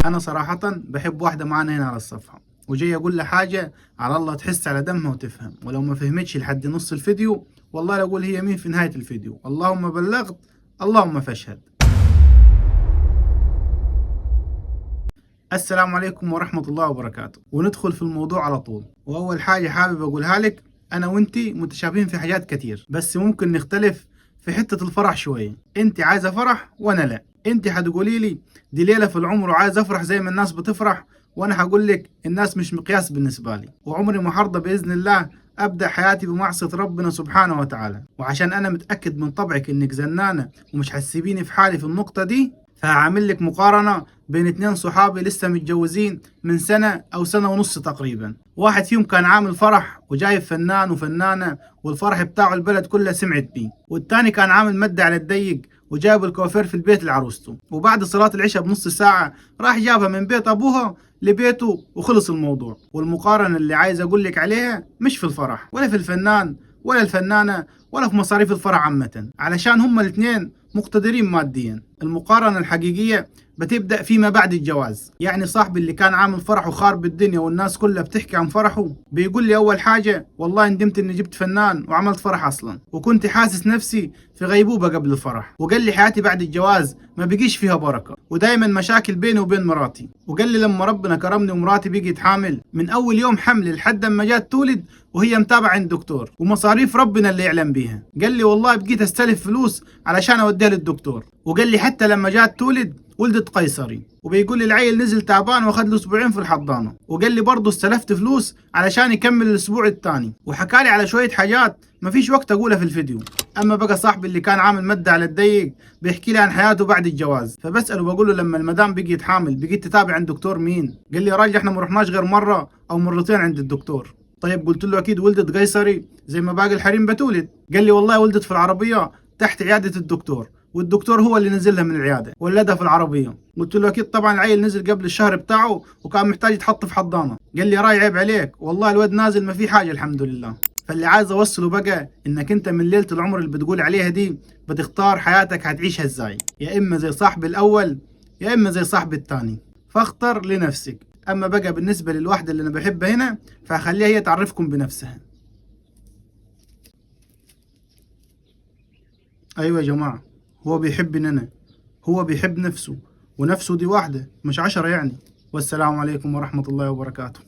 انا صراحة بحب واحدة معانا هنا على الصفحة، وجاي اقول لها حاجة على الله تحس على دمها وتفهم، ولو ما فهمتش لحد نص الفيديو والله لا اقول هي مين في نهاية الفيديو. اللهم بلغت اللهم فاشهد. السلام عليكم ورحمة الله وبركاته، وندخل في الموضوع على طول. واول حاجة حابب اقولها لك، انا وانتي متشابهين في حاجات كتير، بس ممكن نختلف في حتة الفرح شوية. انت عايزة فرح وانا لا. انت هتقولي لي دي ليلة في العمر وعايز افرح زي ما الناس بتفرح، وانا هقول لك الناس مش مقياس بالنسبة لي، وعمري ما هرضى باذن الله ابدا حياتي بمعصية ربنا سبحانه وتعالى. وعشان انا متأكد من طبعك انك زنانة ومش هتسيبيني في حالي في النقطة دي، فهعمل لك مقارنة بين اتنين صحابي لسه متجوزين من سنة أو سنة ونص تقريبا. واحد فيهم كان عامل فرح وجايب فنان وفنانة والفرح بتاعه البلد كلها سمعت بيه، والتاني كان عامل مد على الضيق وجايب الكوافير في البيت لعروسته، وبعد صلاة العشاء بنص ساعة راح جابها من بيت أبوها لبيته وخلص الموضوع. والمقارنة اللي عايز أقول لك عليها مش في الفرح ولا في الفنان ولا الفنانة ولا في مصاريف الفرح عامة، علشان هما الاتنين مقتدرين ماديا. المقارنة الحقيقية بتبدأ فيما بعد الجواز. يعني صاحبي اللي كان عامل فرح وخارب الدنيا والناس كلها بتحكي عن فرحه بيقول لي أول حاجة والله ندمت إني جبت فنان وعملت فرح أصلا، وكنت حاسس نفسي في غيبوبة قبل الفرح. وقال لي حياتي بعد الجواز ما بيجيش فيها بركة ودايما مشاكل بيني وبين مراتي. وقال لي لما ربنا كرمني ومراتي بقيت حامل، من أول يوم حمل لحد ما جات تولد وهي متابعة عند دكتور ومصاريف ربنا اللي يعلم بيها. قال لي والله بقيت استلف فلوس علشان اوديها للدكتور. وقال لي حتى لما جات تولد ولدت قيصري، وبيقول لي العيل نزل تعبان واخد له اسبوعين في الحضانه. وقال لي برضه استلفت فلوس علشان يكمل الاسبوع الثاني، وحكى لي على شويه حاجات ما فيش وقت اقولها في الفيديو. اما بقى صاحبي اللي كان عامل مد على الضيق بيحكي لي عن حياته بعد الجواز، فبساله بقول له لما المدام بقيت حامل بقيت تتابع عند دكتور مين؟ قال لي يا راجل احنا ما رحناش غير مره او مرتين عند الدكتور. طيب قلت له اكيد ولدت قيصري زي ما باقي الحريم بتولد. قال لي والله ولدت في العربيه تحت عياده الدكتور، والدكتور هو اللي نزلها من العياده ولدها في العربيه. قلت له اكيد طبعا العيل نزل قبل الشهر بتاعه وكان محتاج يتحط في حضانه. قال لي يا راي عيب عليك والله الواد نازل ما في حاجه الحمد لله. فاللي عايز اوصله بقى انك انت من ليله العمر اللي بتقول عليها دي بتختار حياتك هتعيشها ازاي، يا اما زي صاحبي الاول يا اما زي صاحبي الثاني، فاختر لنفسك. اما بقى بالنسبه للواحده اللي انا بحبها هنا فهخليها هي تعرفكم بنفسها. ايوه يا جماعه، هو بيحبني انا، هو بيحب نفسه، ونفسه دي واحده مش 10 يعني. والسلام عليكم ورحمه الله وبركاته.